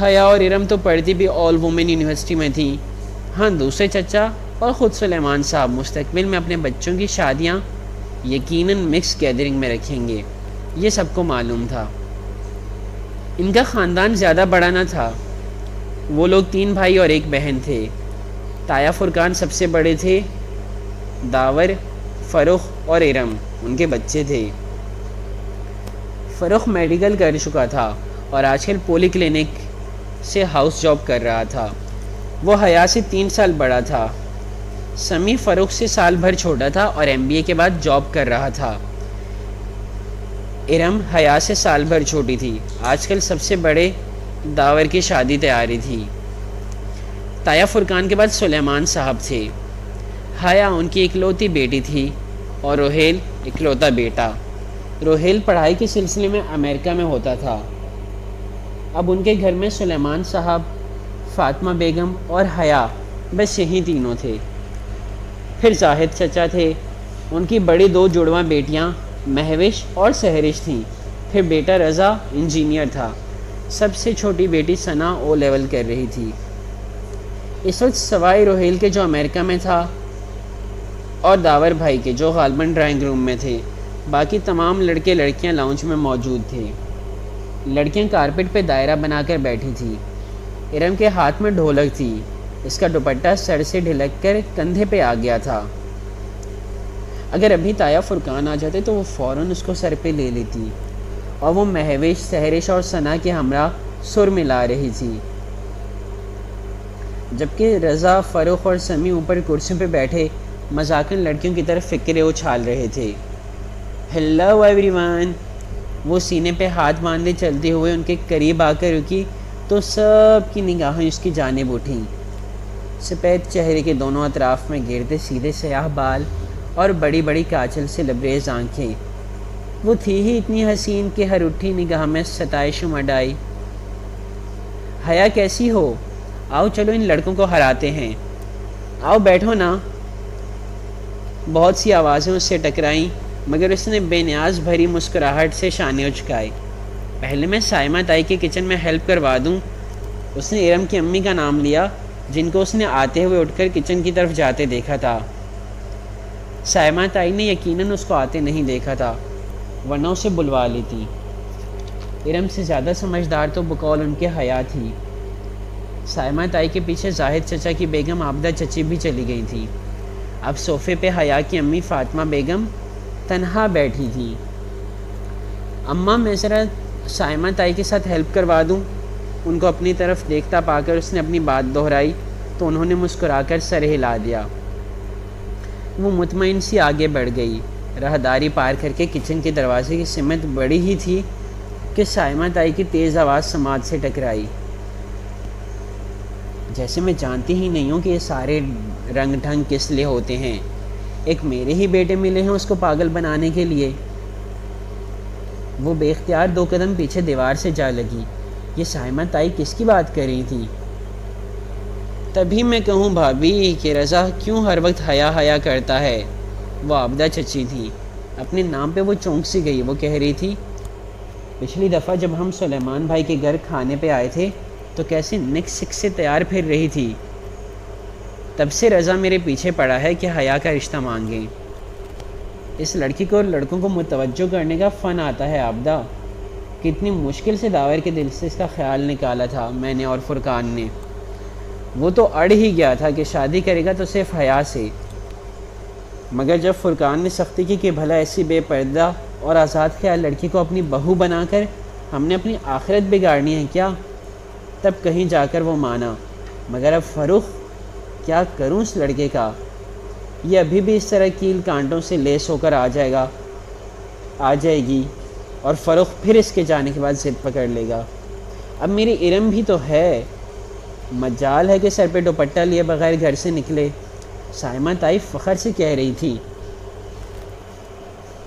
حیا اور ارم تو پڑھتی بھی آل وومن یونیورسٹی میں تھیں. ہاں، دوسرے چچا اور خود سلیمان صاحب مستقبل میں اپنے بچوں کی شادیاں یقیناً مکس گیدرنگ میں رکھیں گے، یہ سب کو معلوم تھا. ان کا خاندان زیادہ بڑا نہ تھا. وہ لوگ 3 بھائی اور 1 بہن تھے. تایا فرقان سب سے بڑے تھے. داور، فروخ اور ارم ان کے بچے تھے. فروخ میڈیکل کر چکا تھا اور آج کل پولی کلینک سے ہاؤس جاب کر رہا تھا. وہ حیا سے 3 سال بڑا تھا. سمی فروخ سے سال بھر چھوٹا تھا اور MBA کے بعد جاب کر رہا تھا. ارم حیا سے سال بھر چھوٹی تھی. آج کل سب سے بڑے داور کی شادی تیاری تھی. تایا فرقان کے بعد سلیمان صاحب تھے. حیا ان کی اکلوتی بیٹی تھی اور روہیل اکلوتا بیٹا. روہیل پڑھائی کے سلسلے میں امریکہ میں ہوتا تھا. اب ان کے گھر میں سلیمان صاحب، فاطمہ بیگم اور حیا، بس یہی تینوں تھے. پھر زاہد چچا تھے. ان کی بڑی 2 جڑواں بیٹیاں مہوش اور سہرش تھیں. پھر بیٹا رضا انجینئر تھا. سب سے چھوٹی بیٹی ثنا O لیول کر رہی تھی. اس وقت سوائے روہیل کے جو امریکہ میں تھا اور داور بھائی کے جو غالباً ڈرائنگ روم میں تھے، باقی تمام لڑکے لڑکیاں لاؤنج میں موجود تھے. لڑکیاں کارپٹ پہ دائرہ بنا کر بیٹھی تھیں. ارم کے ہاتھ میں ڈھولک تھی. اس کا دوپٹہ سر سے ڈھلک کر کندھے پہ آ گیا تھا. اگر ابھی تایا فرقان آ جاتے تو وہ فوراً اس کو سر پہ لے لیتی اور وہ مہوش، سہرش اور ثنا کے ہمراہ سر ملا رہی تھی، جبکہ رضا، فروخ اور سمی اوپر کرسیوں پہ بیٹھے مذاکرن لڑکیوں کی طرف فکرے اچھال رہے تھے. Hello every one. وہ سینے پہ ہاتھ باندھے چلتے ہوئے ان کے قریب آ کر رکی تو سب کی نگاہیں اس کی جانب اٹھیں. سفید چہرے کے دونوں اطراف میں گرتے سیدھے سیاہ بال اور بڑی بڑی کاجل سے لبریز آنکھیں. وہ تھی ہی اتنی حسین کہ ہر اٹھی نگاہ میں ستائش امڈ آئی. حیا کیسی ہو؟ آؤ چلو ان لڑکوں کو ہراتے ہیں. آؤ بیٹھو نا. بہت سی آوازیں اس سے ٹکرائیں مگر اس نے بے نیاز بھری مسکراہٹ سے شانے اچکائے. پہلے میں سائمہ تائی کے کچن میں ہیلپ کروا دوں. اس نے ارم کی امی کا نام لیا جن کو اس نے آتے ہوئے اٹھ کر کچن کی طرف جاتے دیکھا تھا. سائمہ تائی نے یقیناً اس کو آتے نہیں دیکھا تھا ورنہ اسے بلوا لیتی. ارم سے زیادہ سمجھدار تو بقول ان کے حیا تھی. سائمہ تائی کے پیچھے زاہد چچا کی بیگم عابدہ چچی بھی چلی گئی تھی. اب صوفے پہ حیا کی امی فاطمہ بیگم تنہا بیٹھی تھی. اماں میں ذرا سائمہ تائی کے ساتھ ہیلپ کروا دوں. ان کو اپنی طرف دیکھتا پا کر اس نے اپنی بات دہرائی تو انہوں نے مسکرا کر سر ہلا دیا. وہ مطمئن سی آگے بڑھ گئی. راہداری پار کر کے کچن کے دروازے کی سمت بڑی ہی تھی کہ سائمہ تائی کی تیز آواز سماعت سے ٹکرائی. جیسے میں جانتی ہی نہیں ہوں کہ یہ سارے رنگ ڈھنگ کس لیے ہوتے ہیں. ایک میرے ہی بیٹے ملے ہیں اس کو پاگل بنانے کے لیے. وہ بے اختیار 2 قدم پیچھے دیوار سے جا لگی. یہ سائمہ تائی کس کی بات کر رہی تھی؟ تبھی میں کہوں بھابھی کہ رضا کیوں ہر وقت حیا کرتا ہے. وہ عابدہ چچی تھی. اپنے نام پہ وہ چونک سی گئی. وہ کہہ رہی تھی پچھلی دفعہ جب ہم سلیمان بھائی کے گھر کھانے پہ آئے تھے تو کیسے نک سک سے تیار پھر رہی تھی. تب سے رضا میرے پیچھے پڑا ہے کہ حیا کا رشتہ مانگیں. اس لڑکی کو اور لڑکوں کو متوجہ کرنے کا فن آتا ہے عابدہ. کتنی مشکل سے داور کے دل سے اس کا خیال نکالا تھا میں نے اور فرقان نے. وہ تو اڑ ہی گیا تھا کہ شادی کرے گا تو صرف حیا سے. مگر جب فرقان نے سختی کی کہ بھلا ایسی بے پردہ اور آزاد خیال لڑکی کو اپنی بہو بنا کر ہم نے اپنی آخرت بگاڑنی ہے کیا، تب کہیں جا کر وہ مانا. مگر اب فروخ کیا کروں اس لڑکے کا. یہ ابھی بھی اس طرح کیل کانٹوں سے لیس ہو کر آ جائے گی اور فروخ پھر اس کے جانے کے بعد ضد پکڑ لے گا. اب میری ارم بھی تو ہے. مجال ہے کہ سر پہ دوپٹہ لیے بغیر گھر سے نکلے. سائمہ تائی فخر سے کہہ رہی تھی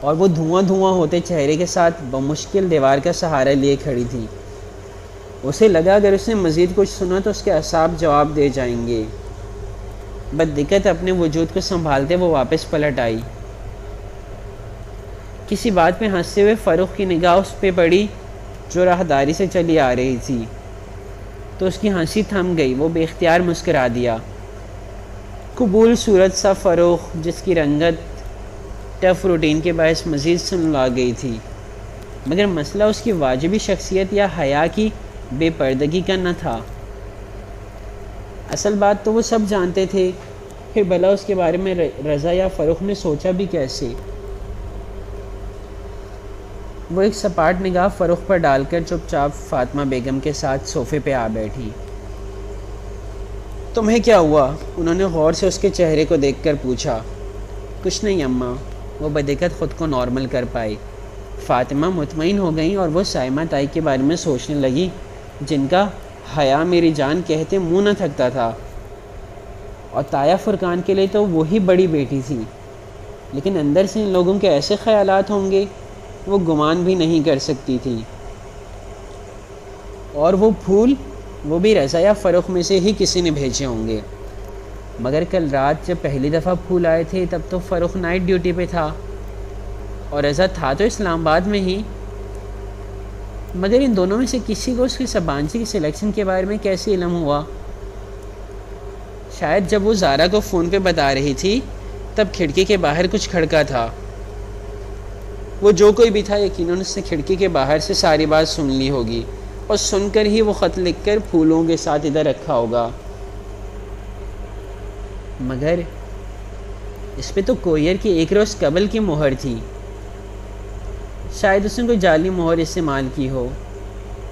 اور وہ دھواں ہوتے چہرے کے ساتھ بمشکل دیوار کا سہارا لیے کھڑی تھی. اسے لگا اگر اس نے مزید کچھ سنا تو اس کے اعصاب جواب دے جائیں گے. بددقت اپنے وجود کو سنبھالتے وہ واپس پلٹ آئی. کسی بات پہ ہنستے ہوئے فروخ کی نگاہ اس پہ پڑی جو راہداری سے چلی آ رہی تھی تو اس کی ہنسی تھم گئی. وہ بے اختیار مسکرا دیا. قبول صورت سا فروخ جس کی رنگت ٹف روٹین کے باعث مزید سنلا گئی تھی. مگر مسئلہ اس کی واجبی شخصیت یا حیا کی بے پردگی کا نہ تھا. اصل بات تو وہ سب جانتے تھے. پھر بھلا اس کے بارے میں رضا یا فروخ نے سوچا بھی کیسے؟ وہ ایک سپاٹ نگاہ فروخ پر ڈال کر چپ چاپ فاطمہ بیگم کے ساتھ صوفے پہ آ بیٹھی. تمہیں کیا ہوا؟ انہوں نے غور سے اس کے چہرے کو دیکھ کر پوچھا. کچھ نہیں اماں. وہ بدقت خود کو نارمل کر پائی. فاطمہ مطمئن ہو گئیں اور وہ سائمہ تائی کے بارے میں سوچنے لگی جن کا حیا میری جان کہتے منہ نہ تھکتا تھا. اور تایا فرقان کے لیے تو وہی بڑی بیٹی تھی. لیکن اندر سے ان لوگوں کے ایسے خیالات ہوں گے وہ گمان بھی نہیں کر سکتی تھی. اور وہ پھول وہ بھی رضا یا فروخ میں سے ہی کسی نے بھیجے ہوں گے. مگر کل رات جب پہلی دفعہ پھول آئے تھے تب تو فروخ نائٹ ڈیوٹی پہ تھا اور رضا تھا تو اسلام آباد میں ہی. مگر ان دونوں میں سے کسی کو اس کی سبانچی کی سلیکشن کے بارے میں کیسے علم ہوا؟ شاید جب وہ زارا کو فون پہ بتا رہی تھی تب کھڑکی کے باہر کچھ کھڑکا تھا. وہ جو کوئی بھی تھا یقیناً اس نے کھڑکی کے باہر سے ساری بات سن لی ہوگی اور سن کر ہی وہ خط لکھ کر پھولوں کے ساتھ ادھر رکھا ہوگا. مگر اس پہ تو کوئر کی 1 روز قبل کی مہر تھی. شاید اس نے کوئی جعلی مہر استعمال کی ہو.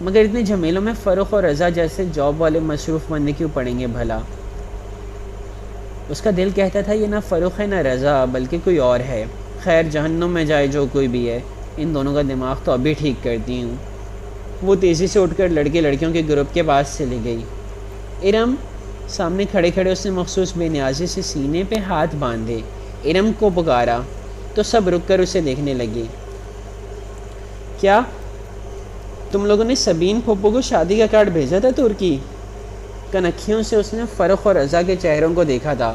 مگر اتنے جھمیلوں میں فروخ اور رضا جیسے جاب والے مصروف بندے کیوں پڑیں گے بھلا؟ اس کا دل کہتا تھا یہ نہ فروخ ہے نہ رضا بلکہ کوئی اور ہے. خیر جہنم میں جائے جو کوئی بھی ہے، ان دونوں کا دماغ تو ابھی ٹھیک کرتی ہوں۔ وہ تیزی سے اٹھ کر لڑکے لڑکیوں کے گروپ کے پاس چلی گئی۔ ارم سامنے کھڑے کھڑے اس نے مخصوص بے نیازی سے سینے پہ ہاتھ باندھے ارم کو پکارا تو سب رک کر اسے دیکھنے لگے۔ کیا تم لوگوں نے سبین پھوپھو کو شادی کا کارڈ بھیجا تھا ترکی؟ کنکھیوں سے اس نے فرخ اور رضا کے چہروں کو دیکھا تھا۔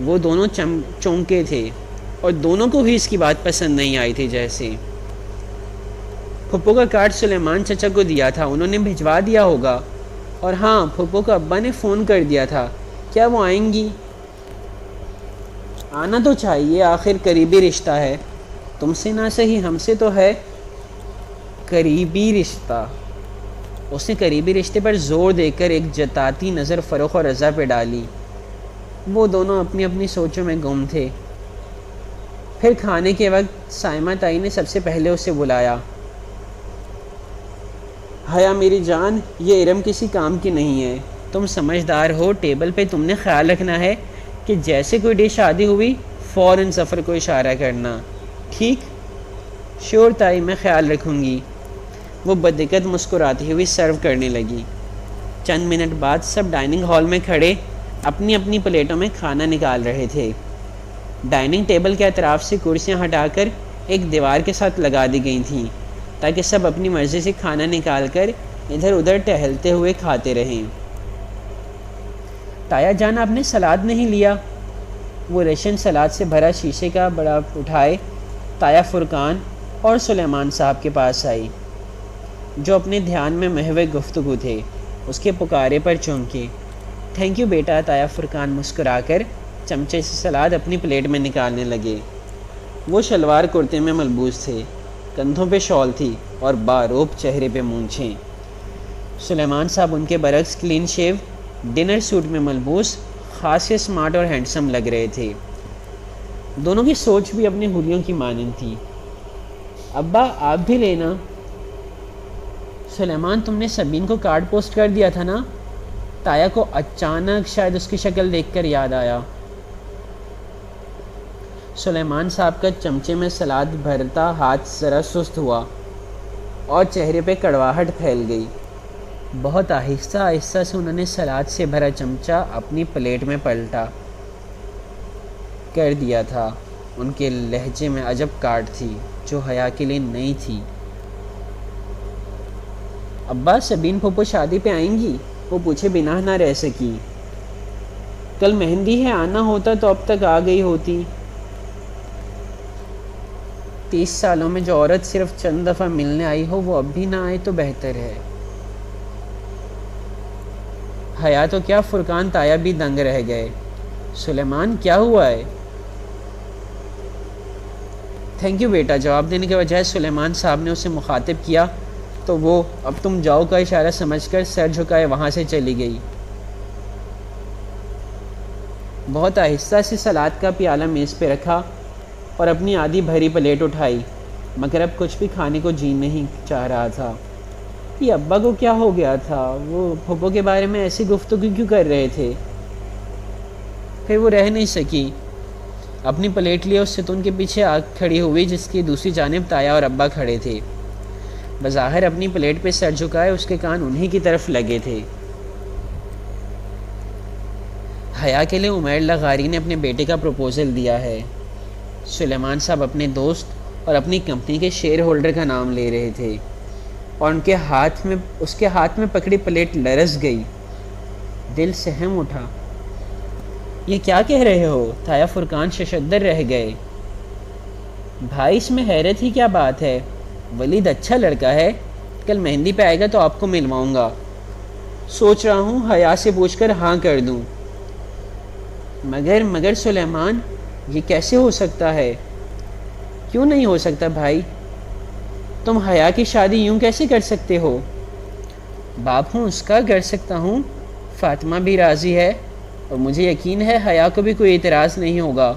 وہ دونوں چونکے تھے اور دونوں کو بھی اس کی بات پسند نہیں آئی تھی۔ جیسے پھوپھو کا کارڈ سلیمان چچا کو دیا تھا، انہوں نے بھجوا دیا ہوگا۔ اور ہاں، پھوپھو کا ابا نے فون کر دیا تھا۔ کیا وہ آئیں گی؟ آنا تو چاہیے، آخر قریبی رشتہ ہے، تم سے نہ صحیح ہم سے تو ہے۔ قریبی رشتہ؟ اس نے قریبی رشتے پر زور دے کر ایک جتاتی نظر فرخ اور رضا پہ ڈالی۔ وہ دونوں اپنی اپنی سوچوں میں گم تھے۔ پھر کھانے کے وقت سائمہ تائی نے سب سے پہلے اسے بلایا۔ حیا میری جان، یہ ارم کسی کام کی نہیں ہے، تم سمجھدار ہو، ٹیبل پہ تم نے خیال رکھنا ہے کہ جیسے کوئی ڈش شادی ہوئی فوراً سفر کو اشارہ کرنا، ٹھیک؟ شور تائی، میں خیال رکھوں گی۔ وہ بدقت مسکراتی ہوئی سرو کرنے لگی۔ چند منٹ بعد سب ڈائننگ ہال میں کھڑے اپنی اپنی پلیٹوں میں کھانا نکال رہے تھے۔ ڈائننگ ٹیبل کے اطراف سے کرسیاں ہٹا کر ایک دیوار کے ساتھ لگا دی گئی تھیں تاکہ سب اپنی مرضی سے کھانا نکال کر ادھر ادھر ٹہلتے ہوئے کھاتے رہیں۔ تایا جان، آپ نے سلاد نہیں لیا؟ وہ رشن سلاد سے بھرا شیشے کا بڑا اٹھائے تایا فرقان اور سلیمان صاحب کے پاس آئی، جو اپنے دھیان میں محو گفتگو تھے۔ اس کے پکارے پر چونکے۔ تھینک یو بیٹا، تایا فرقان مسکرا کر چمچے سے سلاد اپنی پلیٹ میں نکالنے لگے۔ وہ شلوار کرتے میں ملبوس تھے، کندھوں پہ شال تھی اور باروب چہرے پہ مونچھیں۔ سلیمان صاحب ان کے برعکس کلین شیو ڈنر سوٹ میں ملبوس خاص اسمارٹ اور ہینڈسم لگ رہے تھے۔ دونوں کی سوچ بھی اپنے حلیوں کی مانند تھی۔ ابا آپ بھی لینا۔ سلیمان، تم نے سبین کو کارڈ پوسٹ کر دیا تھا نا؟ تایا کو اچانک شاید اس کی شکل دیکھ کر یاد آیا۔ سلیمان صاحب کا چمچے میں سلاد بھرتا ہاتھ ذرا سست ہوا اور چہرے پہ کڑواہٹ پھیل گئی۔ بہت آہستہ آہستہ سے انہوں نے سلاد سے بھرا چمچہ اپنی پلیٹ میں پلٹا کر دیا تھا۔ ان کے لہجے میں عجب کاٹ تھی جو حیا کے لیے نئی تھی۔ ابا، سبین پھوپھو شادی پہ آئیں گی؟ وہ پوچھے بنا نہ رہ سکی۔ کل مہندی ہے، آنا ہوتا تو اب تک آ گئی ہوتی۔ 30 سالوں میں جو عورت صرف چند دفعہ ملنے آئی ہو وہ اب بھی نہ آئے تو بہتر ہے۔ حیا تو کیا، فرقان تایا بھی دنگ رہ گئے۔ سلیمان، کیا ہوا ہے؟ تھینک یو بیٹا، جواب دینے کے بجائے سلیمان صاحب نے اسے مخاطب کیا تو وہ اب تم جاؤ کا اشارہ سمجھ کر سر جھکائے وہاں سے چلی گئی۔ بہت آہستہ سے سلاد کا پیالہ میز پہ رکھا اور اپنی آدھی بھری پلیٹ اٹھائی، مگر اب کچھ بھی کھانے کو جی نہیں چاہ رہا تھا۔ یہ ابا کو کیا ہو گیا تھا؟ وہ پھوپھو کے بارے میں ایسی گفتگو کیوں کر رہے تھے؟ پھر وہ رہ نہیں سکی، اپنی پلیٹ لیے اس ستون کے پیچھے آ کھڑی ہوئی جس کی دوسری جانب تایا اور ابا کھڑے تھے۔ بظاہر اپنی پلیٹ پہ سر جھکائے اس کے کان انہی کی طرف لگے تھے۔ حیا کے لیے عمیر لغاری نے اپنے بیٹے کا پروپوزل دیا ہے۔ سلیمان صاحب اپنے دوست اور اپنی کمپنی کے شیئر ہولڈر کا نام لے رہے تھے اور اس کے ہاتھ میں پکڑی پلیٹ لرز گئی۔ دل سہم اٹھا۔ یہ کیا کہہ رہے ہو؟ تایا فرقان ششدر رہ گئے۔ بھائی، اس میں حیرت ہی کیا بات ہے؟ ولید اچھا لڑکا ہے، کل مہندی پہ آئے گا تو آپ کو ملواؤں گا۔ سوچ رہا ہوں حیا سے پوچھ کر ہاں کر دوں۔ مگر سلیمان، یہ کیسے ہو سکتا ہے؟ کیوں نہیں ہو سکتا بھائی؟ تم حیا کی شادی یوں کیسے کر سکتے ہو؟ باپ ہوں اس کا، کر سکتا ہوں۔ فاطمہ بھی راضی ہے اور مجھے یقین ہے حیا کو بھی کوئی اعتراض نہیں ہوگا۔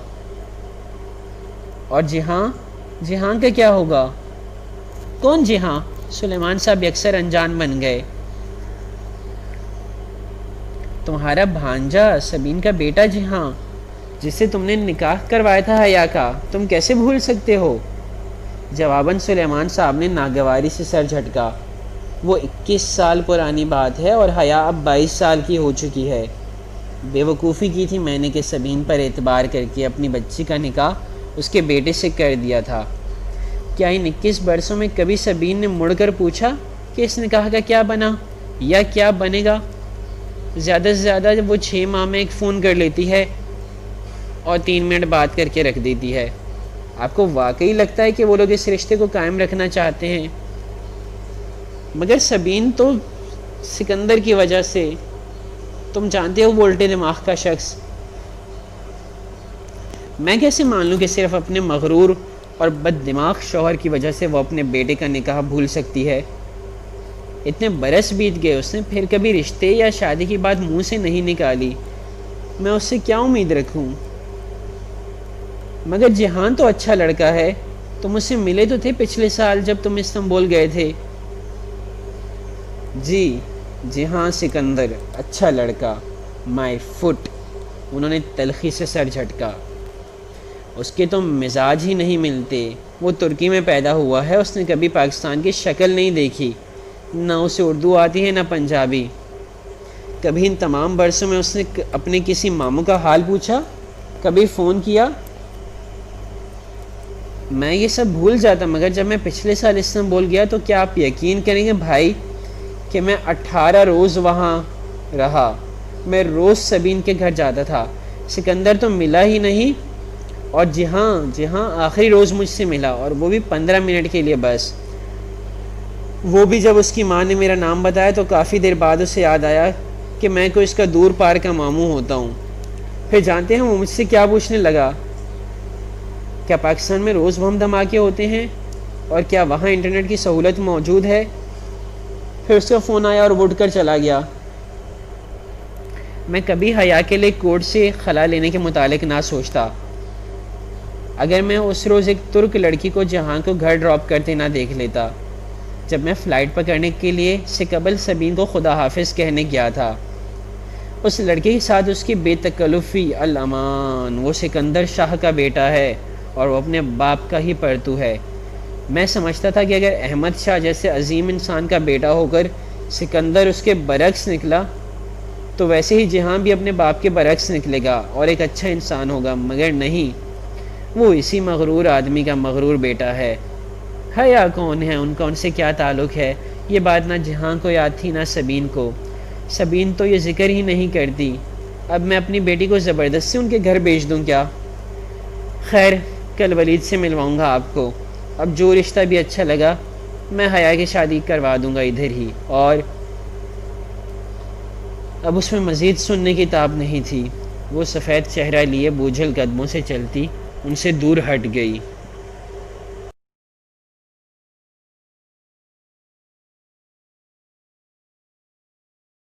اور جہاں کا کیا ہوگا؟ کون جہاں؟ سلیمان صاحب یکسر انجان بن گئے۔ تمہارا بھانجا، سبین کا بیٹا جہاں۔ جس سے تم نے نکاح کروایا تھا حیا کا، تم کیسے بھول سکتے ہو؟ جواباً سلیمان صاحب نے ناگواری سے سر جھٹکا۔ وہ 21 سال پرانی بات ہے اور حیا اب 22 سال کی ہو چکی ہے۔ بے وقوفی کی تھی میں نے کہ سبین پر اعتبار کر کے اپنی بچی کا نکاح اس کے بیٹے سے کر دیا تھا۔ کیا ان 21 برسوں میں کبھی سبین نے مڑ کر پوچھا کہ اس نکاح کا کیا بنا یا کیا بنے گا؟ زیادہ سے زیادہ جب وہ 6 ماہ میں ایک فون کر لیتی ہے اور 3 منٹ بات کر کے رکھ دیتی ہے۔ آپ کو واقعی لگتا ہے کہ وہ لوگ اس رشتے کو قائم رکھنا چاہتے ہیں؟ مگر سبین تو سکندر کی وجہ سے، تم جانتے ہو وہ الٹے دماغ کا شخص۔ میں کیسے مان لوں کہ صرف اپنے مغرور اور بد دماغ شوہر کی وجہ سے وہ اپنے بیٹے کا نکاح بھول سکتی ہے؟ اتنے برس بیت گئے، اس نے پھر کبھی رشتے یا شادی کی بات منہ سے نہیں نکالی، میں اس سے کیا امید رکھوں؟ مگر جہان تو اچھا لڑکا ہے، تم اس سے ملے تو تھے پچھلے سال جب تم استنبول گئے تھے۔ جی ہاں سکندر، اچھا لڑکا، مائی فٹ۔ انہوں نے تلخی سے سر جھٹکا۔ اس کے تو مزاج ہی نہیں ملتے، وہ ترکی میں پیدا ہوا ہے، اس نے کبھی پاکستان کی شکل نہیں دیکھی، نہ اسے اردو آتی ہے نہ پنجابی۔ کبھی ان تمام برسوں میں اس نے اپنے کسی ماموں کا حال پوچھا؟ کبھی فون کیا؟ میں یہ سب بھول جاتا، مگر جب میں پچھلے سال استنبول گیا تو کیا آپ یقین کریں گے بھائی کہ میں 18 روز وہاں رہا۔ میں روز سبین کے گھر جاتا تھا، سکندر تو ملا ہی نہیں، اور جی ہاں آخری روز مجھ سے ملا، اور وہ بھی 15 منٹ کے لیے بس۔ وہ بھی جب اس کی ماں نے میرا نام بتایا تو کافی دیر بعد اسے یاد آیا کہ میں کوئی اس کا دور پار کا ماموں ہوتا ہوں۔ پھر جانتے ہیں وہ مجھ سے کیا پوچھنے لگا؟ کیا پاکستان میں روز بم دھماکے ہوتے ہیں اور کیا وہاں انٹرنیٹ کی سہولت موجود ہے؟ پھر اس کا فون آیا اور وہ اٹھ کر چلا گیا۔ میں کبھی حیا کے لیے کورٹ سے خلا لینے کے متعلق نہ سوچتا اگر میں اس روز ایک ترک لڑکی کو جہاں کو گھر ڈراپ کرتے نہ دیکھ لیتا، جب میں فلائٹ پکڑنے کے لیے سے قبل سبین کو خدا حافظ کہنے گیا تھا۔ اس لڑکے کے ساتھ اس کی بے تکلفی، الامان، وہ سکندر شاہ کا بیٹا ہے اور وہ اپنے باپ کا ہی پرتو ہے۔ میں سمجھتا تھا کہ اگر احمد شاہ جیسے عظیم انسان کا بیٹا ہو کر سکندر اس کے برعکس نکلا تو ویسے ہی جہاں بھی اپنے باپ کے برعکس نکلے گا اور ایک اچھا انسان ہوگا، مگر نہیں، وہ اسی مغرور آدمی کا مغرور بیٹا ہے۔ حیا کون ہے؟ ان کا ان سے کیا تعلق ہے؟ یہ بات نہ جہاں کو یاد تھی نہ سبین کو۔ سبین تو یہ ذکر ہی نہیں کرتی۔ اب میں اپنی بیٹی کو زبردستی ان کے گھر بھیج دوں کیا؟ خیر، کل ولید سے ملواؤں گا آپ کو۔ اب جو رشتہ بھی اچھا لگا میں حیا کی شادی کروا دوں گا ادھر ہی۔ اور اب اس میں مزید سننے کی تاب نہیں تھی۔ وہ سفید چہرہ لیے بوجھل قدموں سے چلتی ان سے دور ہٹ گئی۔